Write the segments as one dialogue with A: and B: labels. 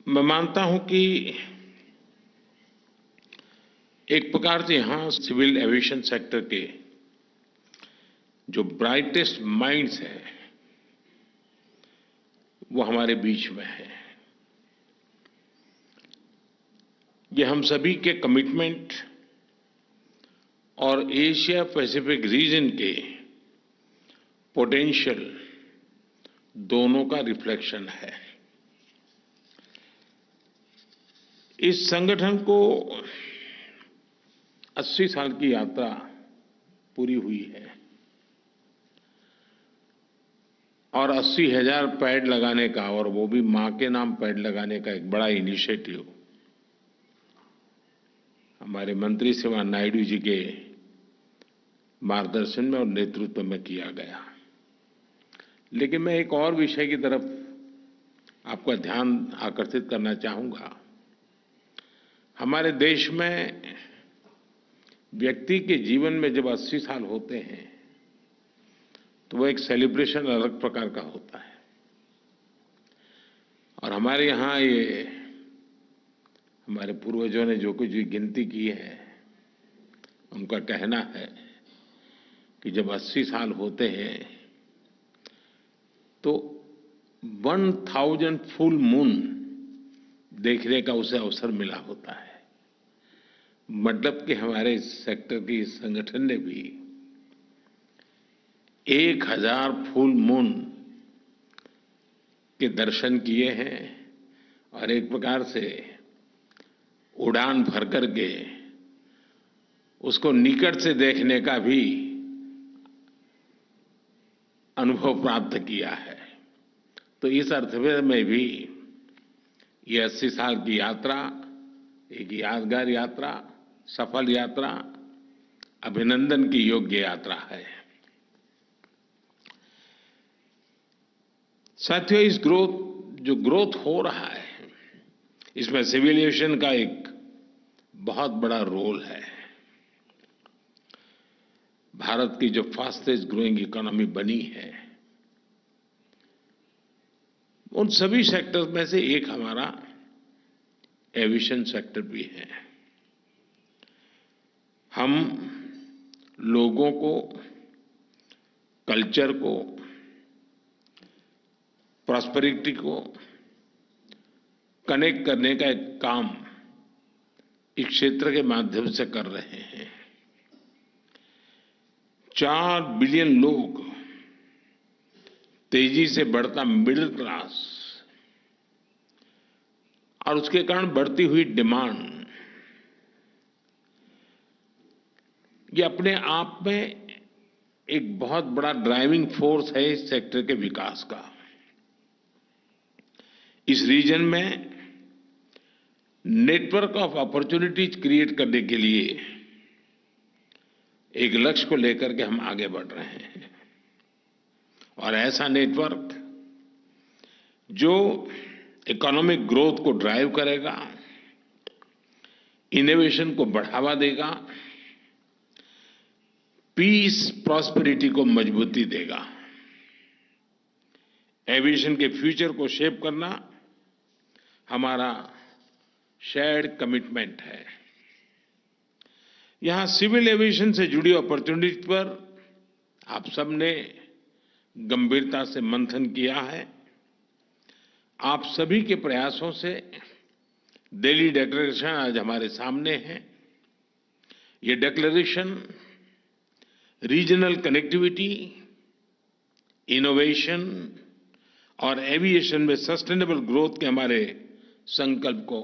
A: मैं मानता हूं कि एक प्रकार से यहां सिविल एविएशन सेक्टर के जो ब्राइटेस्ट माइंड्स हैं वो हमारे बीच में हैं। ये हम सभी के कमिटमेंट और एशिया पैसिफिक रीजन के पोटेंशियल दोनों का रिफ्लेक्शन है। इस संगठन को 80 साल की यात्रा पूरी हुई है और 80,000 पेड़ लगाने का, और वो भी मां के नाम पेड़ लगाने का एक बड़ा इनिशिएटिव हमारे मंत्री श्रीमान नायडू जी के मार्गदर्शन में और नेतृत्व में किया गया। लेकिन मैं एक और विषय की तरफ आपका ध्यान आकर्षित करना चाहूंगा। हमारे देश में व्यक्ति के जीवन में जब 80 साल होते हैं तो वो एक सेलिब्रेशन अलग प्रकार का होता है। और हमारे यहाँ ये हमारे पूर्वजों ने जो कुछ भी गिनती की है, उनका कहना है कि जब 80 साल होते हैं तो 1000 फुल मून देखने का उसे अवसर मिला होता है। मतलब कि हमारे इस सेक्टर की इस संगठन ने भी 1000 फुल मून के दर्शन किए हैं और एक प्रकार से उड़ान भर करके उसको निकट से देखने का भी अनुभव प्राप्त किया है। तो इस अर्थ में भी ये 80 साल की यात्रा एक यादगार यात्रा, सफल यात्रा, अभिनंदन की योग्य यात्रा है। साथियों, इस जो ग्रोथ हो रहा है, इसमें सिविल एविएशन का एक बहुत बड़ा रोल है। भारत की जो फास्टेस्ट ग्रोइंग इकोनॉमी बनी है, उन सभी सेक्टर में से एक हमारा एविएशन सेक्टर भी है। हम लोगों को, कल्चर को, प्रॉस्पेरिटी को कनेक्ट करने का एक काम इस क्षेत्र के माध्यम से कर रहे हैं। 4 बिलियन लोग, तेजी से बढ़ता मिडिल क्लास और उसके कारण बढ़ती हुई डिमांड, ये अपने आप में एक बहुत बड़ा ड्राइविंग फोर्स है इस सेक्टर के विकास का। इस रीजन में नेटवर्क ऑफ अपॉर्चुनिटीज क्रिएट करने के लिए एक लक्ष्य को लेकर के हम आगे बढ़ रहे हैं। और ऐसा नेटवर्क जो इकोनॉमिक ग्रोथ को ड्राइव करेगा, इनोवेशन को बढ़ावा देगा, पीस प्रॉस्पेरिटी को मजबूती देगा। एविएशन के फ्यूचर को शेप करना हमारा शेयर्ड कमिटमेंट है। यहां सिविल एविएशन से जुड़ी अपॉर्चुनिटी पर आप सबने गंभीरता से मंथन किया है। आप सभी के प्रयासों से दिल्ली डिक्लेरेशन आज हमारे सामने है। ये डिक्लेरेशन रीजनल कनेक्टिविटी, इनोवेशन और एविएशन में सस्टेनेबल ग्रोथ के हमारे संकल्प को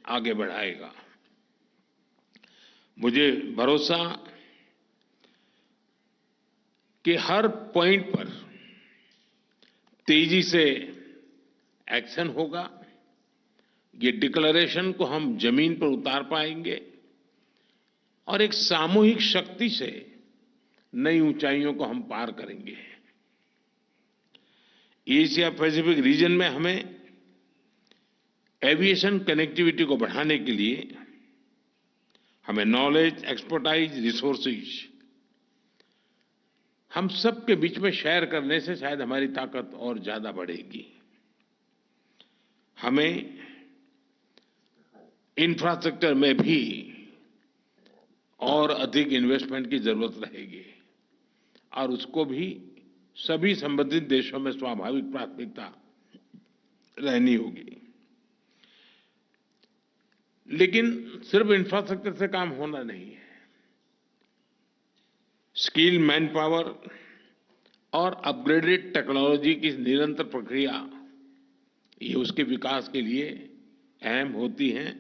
A: आगे बढ़ाएगा। मुझे भरोसा कि हर पॉइंट पर तेजी से एक्शन होगा। ये डिक्लेरेशन को हम जमीन पर उतार पाएंगे और एक सामूहिक शक्ति से नई ऊंचाइयों को हम पार करेंगे। एशिया पैसिफिक रीजन में हमें एविएशन कनेक्टिविटी को बढ़ाने के लिए हमें नॉलेज, एक्सपर्टाइज, रिसोर्सेज हम सबके बीच में शेयर करने से शायद हमारी ताकत और ज्यादा बढ़ेगी। हमें इंफ्रास्ट्रक्चर में भी और अधिक इन्वेस्टमेंट की जरूरत रहेगी और उसको भी सभी संबंधित देशों में स्वाभाविक प्राथमिकता रहनी होगी। लेकिन सिर्फ इंफ्रास्ट्रक्चर से काम होना नहीं है। स्किल मैन पावर और अपग्रेडेड टेक्नोलॉजी की निरंतर प्रक्रिया ये उसके विकास के लिए अहम होती हैं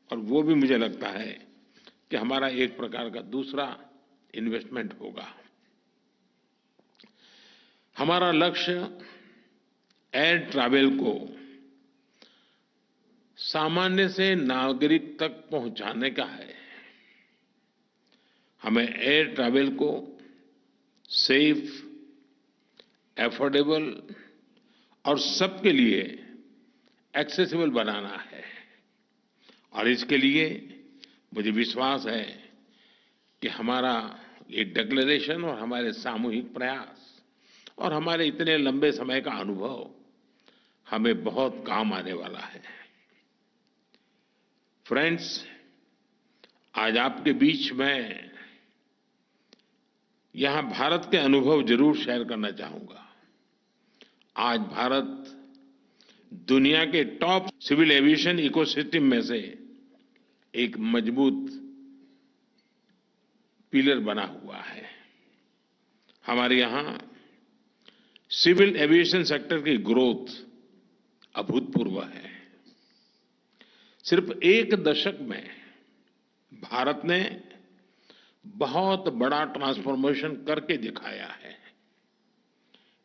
A: और वो भी मुझे लगता है कि हमारा एक प्रकार का दूसरा इन्वेस्टमेंट होगा। हमारा लक्ष्य एयर ट्रैवल को सामान्य से नागरिक तक पहुंचाने का है। हमें एयर ट्रैवल को सेफ, एफोर्डेबल और सबके लिए एक्सेसिबल बनाना है और इसके लिए मुझे विश्वास है कि हमारा ये डिक्लेरेशन और हमारे सामूहिक प्रयास और हमारे इतने लंबे समय का अनुभव हमें बहुत काम आने वाला है। फ्रेंड्स, आज आपके बीच में यहां भारत के अनुभव जरूर शेयर करना चाहूंगा। आज भारत दुनिया के टॉप सिविल एविएशन इकोसिस्टम में से एक मजबूत पिलर बना हुआ है। हमारे यहां सिविल एविएशन सेक्टर की ग्रोथ अभूतपूर्व है। सिर्फ एक दशक में भारत ने बहुत बड़ा ट्रांसफॉर्मेशन करके दिखाया है।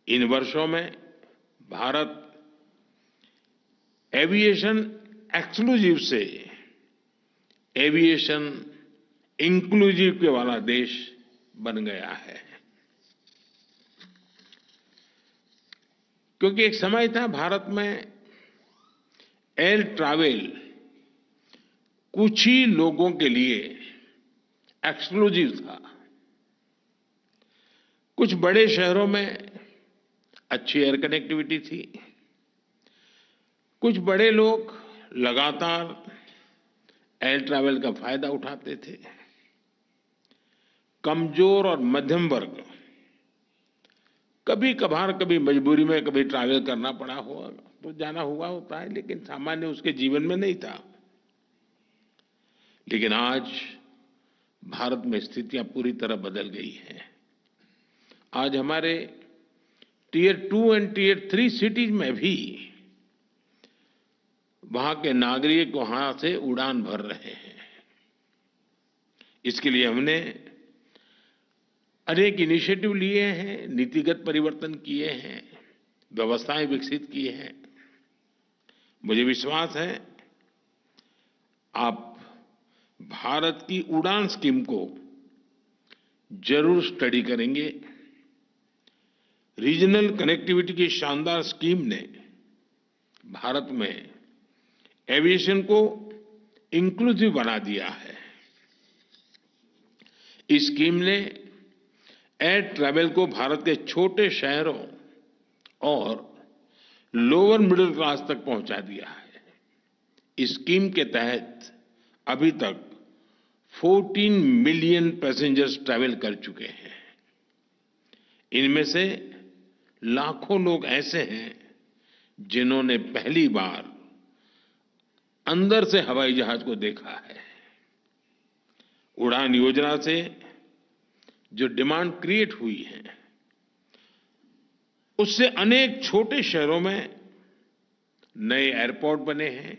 A: इन वर्षों में भारत एविएशन एक्सक्लूसिव से एविएशन इंक्लूसिव के वाला देश बन गया है। क्योंकि एक समय था भारत में एयर ट्रैवल कुछ ही लोगों के लिए एक्सक्लूसिव था। कुछ बड़े शहरों में अच्छी एयर कनेक्टिविटी थी। कुछ बड़े लोग लगातार एयर ट्रैवल का फायदा उठाते थे। कमजोर और मध्यम वर्ग कभी कभार, कभी मजबूरी में कभी ट्रैवल करना पड़ा हो तो जाना हुआ होता है, लेकिन सामान्य उसके जीवन में नहीं था। लेकिन आज भारत में स्थितियां पूरी तरह बदल गई हैं। आज हमारे टियर 2 और टियर 3 सिटीज में भी वहां के नागरिक वहां से उड़ान भर रहे हैं। इसके लिए हमने अनेक इनिशिएटिव लिए हैं, नीतिगत परिवर्तन किए हैं, व्यवस्थाएं विकसित की हैं। मुझे विश्वास है आप भारत की उड़ान स्कीम को जरूर स्टडी करेंगे। रीजनल कनेक्टिविटी की शानदार स्कीम ने भारत में एविएशन को इंक्लूसिव बना दिया है। इस स्कीम ने एयर ट्रैवल को भारत के छोटे शहरों और लोअर मिडिल क्लास तक पहुंचा दिया है। इस स्कीम के तहत अभी तक 14 मिलियन पैसेंजर्स ट्रैवल कर चुके हैं। इनमें से लाखों लोग ऐसे हैं जिन्होंने पहली बार अंदर से हवाई जहाज को देखा है। उड़ान योजना से जो डिमांड क्रिएट हुई है उससे अनेक छोटे शहरों में नए एयरपोर्ट बने हैं,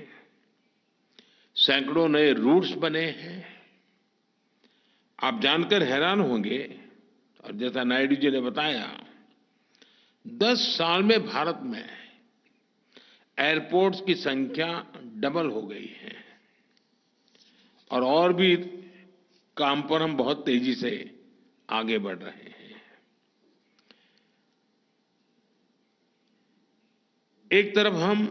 A: सैकड़ों नए रूट्स बने हैं। आप जानकर हैरान होंगे, और जैसा नायडू जी ने बताया, 10 साल में भारत में एयरपोर्ट्स की संख्या डबल हो गई है और भी काम पर हम बहुत तेजी से आगे बढ़ रहे हैं। एक तरफ हम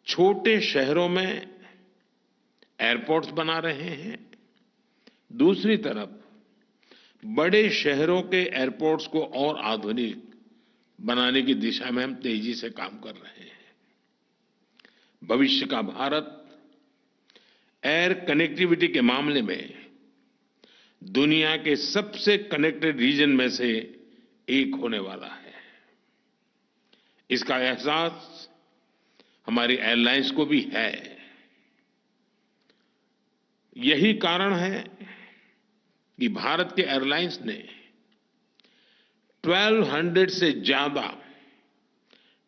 A: छोटे शहरों में एयरपोर्ट्स बना रहे हैं, दूसरी तरफ बड़े शहरों के एयरपोर्ट्स को और आधुनिक बनाने की दिशा में हम तेजी से काम कर रहे हैं। भविष्य का भारत एयर कनेक्टिविटी के मामले में दुनिया के सबसे कनेक्टेड रीजन में से एक होने वाला है। इसका एहसास हमारी एयरलाइंस को भी है। यही कारण है कि भारत के एयरलाइंस ने 1200 से ज्यादा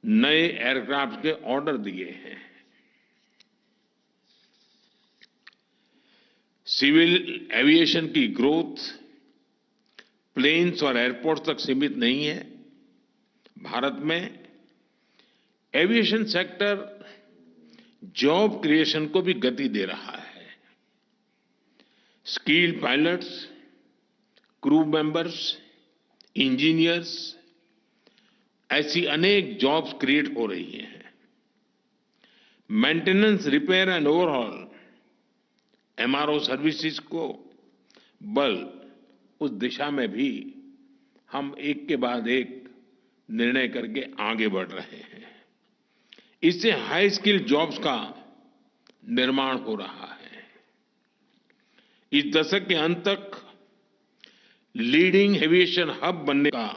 A: नए एयरक्राफ्ट के ऑर्डर दिए हैं। सिविल एविएशन की ग्रोथ प्लेन्स और एयरपोर्ट तक सीमित नहीं है। भारत में एविएशन सेक्टर जॉब क्रिएशन को भी गति दे रहा है। Skilled pilots, crew members, engineers, ऐसी अनेक जॉब्स क्रिएट हो रही हैं। Maintenance, repair and overhaul MRO services को बल, उस दिशा में भी हम एक के बाद एक निर्णय करके आगे बढ़ रहे हैं। इससे हाई स्किल जॉब्स का निर्माण हो रहा है। इस दशक के अंत तक लीडिंग एविएशन हब बनने का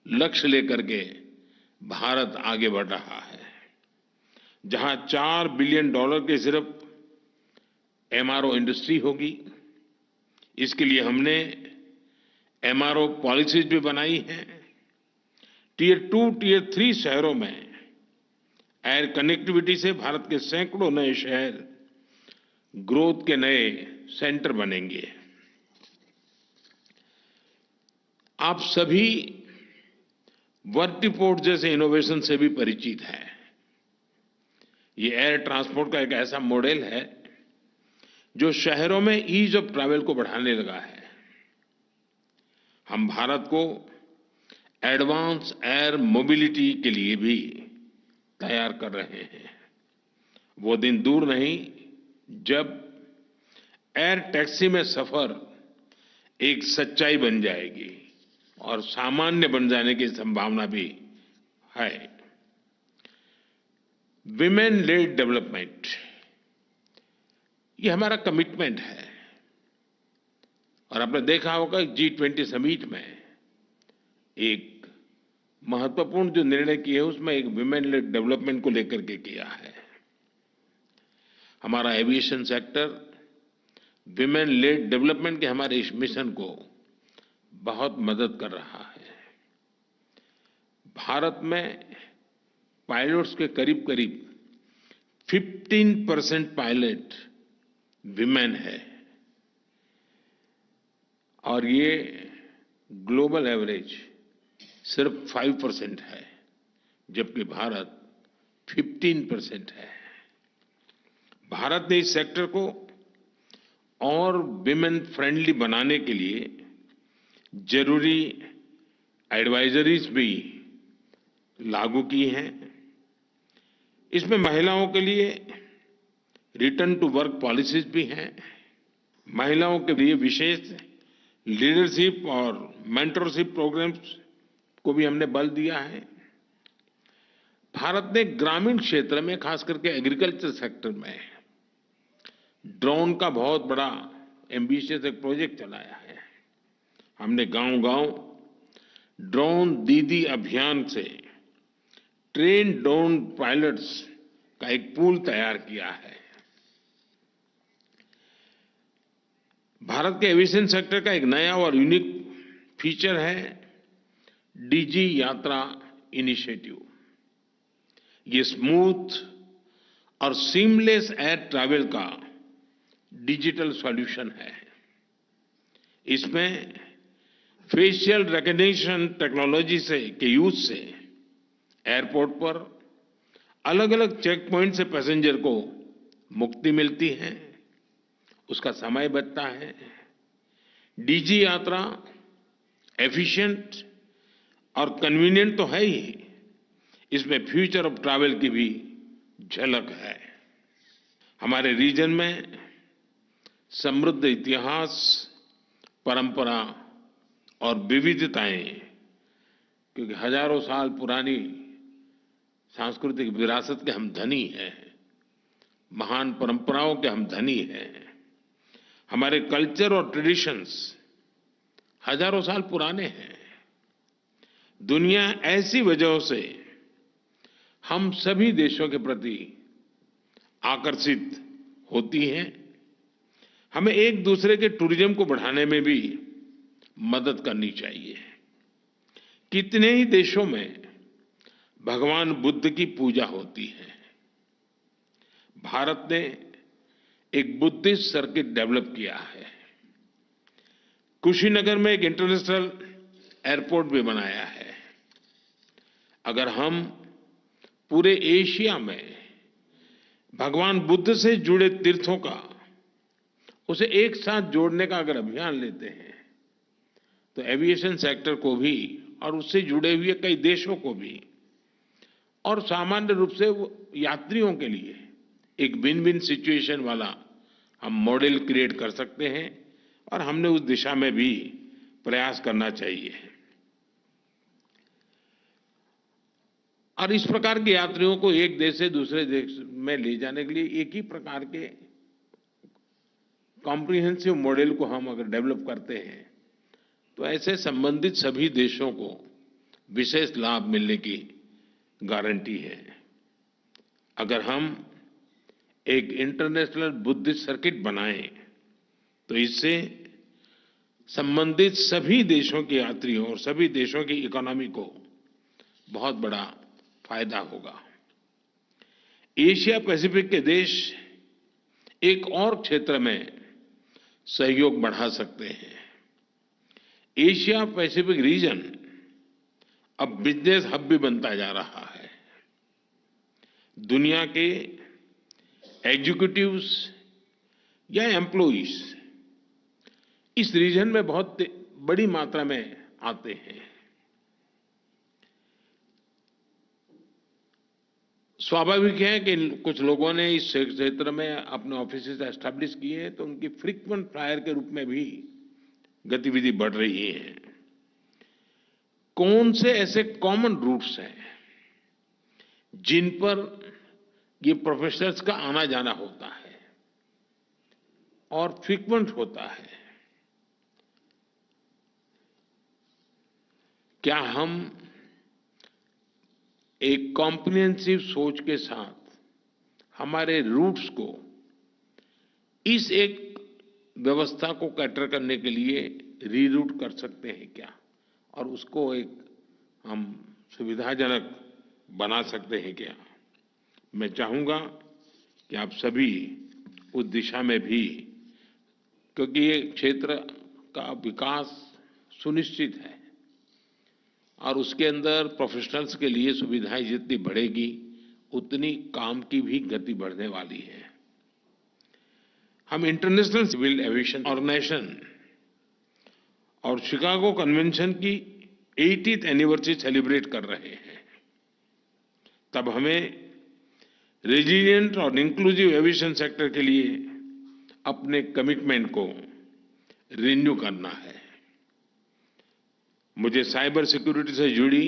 A: लक्ष्य लेकर के भारत आगे बढ़ रहा है, जहां $4 बिलियन की सिर्फ एमआरओ इंडस्ट्री होगी। इसके लिए हमने एमआरओ पॉलिसीज भी बनाई हैं। टियर 2, टियर 3 शहरों में एयर कनेक्टिविटी से भारत के सैकड़ों नए शहर ग्रोथ के नए सेंटर बनेंगे। आप सभी वर्टिपोर्ट जैसे इनोवेशन से भी परिचित हैं। ये एयर ट्रांसपोर्ट का एक ऐसा मॉडल है जो शहरों में ईज ऑफ ट्रैवल को बढ़ाने लगा है। हम भारत को एडवांस एयर मोबिलिटी के लिए भी तैयार कर रहे हैं। वो दिन दूर नहीं जब एयर टैक्सी में सफर एक सच्चाई बन जाएगी और सामान्य बन जाने की संभावना भी है। विमेन लेड डेवलपमेंट, ये हमारा कमिटमेंट है। और आपने देखा होगा G20 समिट में एक महत्वपूर्ण जो निर्णय किए उसमें एक विमेन लेड डेवलपमेंट को लेकर के किया है। हमारा aviation sector women lead development के हमारे इस मिशन को बहुत मदद कर रहा है। भारत में पायलट्स के करीब करीब 15% पायलट विमेन है और ये ग्लोबल एवरेज सिर्फ 5% है, जबकि भारत 15% है। भारत ने इस सेक्टर को और विमेन फ्रेंडली बनाने के लिए जरूरी एडवाइजरीज भी लागू की हैं। इसमें महिलाओं के लिए रिटर्न टू वर्क पॉलिसीज भी हैं। महिलाओं के लिए विशेष लीडरशिप और मेंटरशिप प्रोग्राम्स को भी हमने बल दिया है। भारत ने ग्रामीण क्षेत्र में, खास करके एग्रीकल्चर सेक्टर में, ड्रोन का बहुत बड़ा एम्बिशियस एक प्रोजेक्ट चलाया है। हमने गांव-गांव ड्रोन दीदी अभियान से ट्रेन ड्रोन पायलट्स का एक पूल तैयार किया है। भारत के एविएशन सेक्टर का एक नया और यूनिक फीचर है डीजी यात्रा इनिशिएटिव। ये स्मूथ और सीमलेस एयर ट्रैवल का डिजिटल सॉल्यूशन है। इसमें फेशियल रिकॉग्निशन टेक्नोलॉजी के यूज से एयरपोर्ट पर अलग अलग चेक पॉइंट से पैसेंजर को मुक्ति मिलती है, उसका समय बचता है। डीजी यात्रा एफिशिएंट और कन्वीनियंट तो है ही, इसमें फ्यूचर ऑफ ट्रैवल की भी झलक है। हमारे रीजन में समृद्ध इतिहास, परंपरा और विविधताएं, क्योंकि हजारों साल पुरानी सांस्कृतिक विरासत के हम धनी हैं। महान परंपराओं के हम धनी हैं। हमारे कल्चर और ट्रेडिशंस हजारों साल पुराने हैं। दुनिया ऐसी वजहों से हम सभी देशों के प्रति आकर्षित होती है। हमें एक दूसरे के टूरिज्म को बढ़ाने में भी मदद करनी चाहिए। कितने ही देशों में भगवान बुद्ध की पूजा होती है। भारत ने एक बुद्धिस्ट सर्किट डेवलप किया है। कुशीनगर में एक इंटरनेशनल एयरपोर्ट भी बनाया है। अगर हम पूरे एशिया में भगवान बुद्ध से जुड़े तीर्थों का उसे एक साथ जोड़ने का अगर अभियान लेते हैं तो एविएशन सेक्टर को भी और उससे जुड़े हुए कई देशों को भी और सामान्य रूप से यात्रियों के लिए एक विन विन सिचुएशन वाला हम मॉडल क्रिएट कर सकते हैं और हमने उस दिशा में भी प्रयास करना चाहिए। और इस प्रकार के यात्रियों को एक देश से दूसरे देश में ले जाने के लिए एक ही प्रकार के कॉम्प्रिहेंसिव मॉडल को हम अगर डेवलप करते हैं तो ऐसे संबंधित सभी देशों को विशेष लाभ मिलने की गारंटी है। अगर हम एक इंटरनेशनल बुद्धिस्ट सर्किट बनाएं तो इससे संबंधित सभी देशों के यात्रियों और सभी देशों की इकोनॉमी को बहुत बड़ा फायदा होगा। एशिया पैसिफिक के देश एक और क्षेत्र में सहयोग बढ़ा सकते हैं। एशिया पैसिफिक रीजन अब बिजनेस हब भी बनता जा रहा है। दुनिया के एग्जीक्यूटिव्स या एम्प्लॉइज इस रीजन में बहुत बड़ी मात्रा में आते हैं। स्वाभाविक है कि कुछ लोगों ने इस क्षेत्र में अपने ऑफिसेज एस्टैब्लिश किए हैं तो उनकी फ्रीक्वेंट फ्लायर के रूप में भी गतिविधि बढ़ रही है। कौन से ऐसे कॉमन रूट्स हैं जिन पर ये प्रोफेशनल्स का आना जाना होता है और फ्रीक्वेंट होता है? क्या हम एक कॉम्प्रिहेंसिव सोच के साथ हमारे रूट्स को इस एक व्यवस्था को कैटर करने के लिए रीरूट कर सकते हैं क्या और उसको एक हम सुविधाजनक बना सकते हैं क्या? मैं चाहूंगा कि आप सभी उस दिशा में भी, क्योंकि ये क्षेत्र का विकास सुनिश्चित है और उसके अंदर प्रोफेशनल्स के लिए सुविधाएं जितनी बढ़ेगी उतनी काम की भी गति बढ़ने वाली है। हम इंटरनेशनल सिविल एविएशन ऑर्गेनाइजेशन और शिकागो कन्वेंशन की 80th एनिवर्सरी सेलिब्रेट कर रहे हैं। तब हमें रेजिलिएंट और इंक्लूसिव एविएशन सेक्टर के लिए अपने कमिटमेंट को रिन्यू करना है। मुझे साइबर सिक्योरिटी से जुड़ी,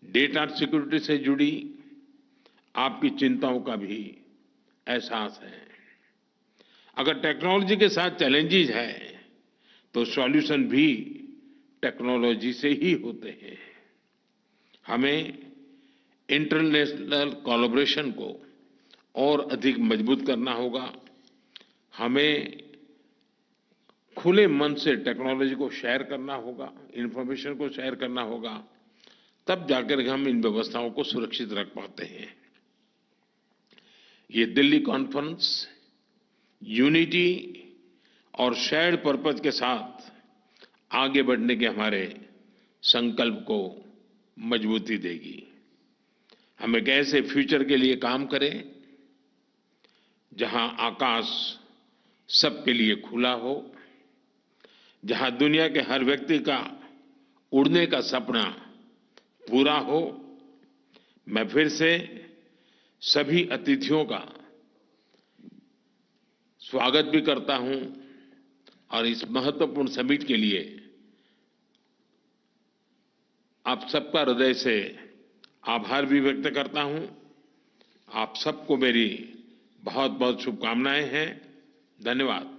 A: डेटा सिक्योरिटी से जुड़ी आपकी चिंताओं का भी एहसास है। अगर टेक्नोलॉजी के साथ चैलेंजेस है तो सॉल्यूशन भी टेक्नोलॉजी से ही होते हैं। हमें इंटरनेशनल कोलैबोरेशन को और अधिक मजबूत करना होगा। हमें खुले मन से टेक्नोलॉजी को शेयर करना होगा, इंफॉर्मेशन को शेयर करना होगा, तब जाकर हम इन व्यवस्थाओं को सुरक्षित रख पाते हैं। ये दिल्ली कॉन्फ्रेंस यूनिटी और शेयर्ड पर्पज के साथ आगे बढ़ने के हमारे संकल्प को मजबूती देगी। हम एक ऐसे फ्यूचर के लिए काम करें जहां आकाश सबके लिए खुला हो, जहां दुनिया के हर व्यक्ति का उड़ने का सपना पूरा हो। मैं फिर से सभी अतिथियों का स्वागत भी करता हूं और इस महत्वपूर्ण समिट के लिए आप सबका हृदय से आभार भी व्यक्त करता हूं। आप सबको मेरी बहुत बहुत शुभकामनाएं हैं। धन्यवाद।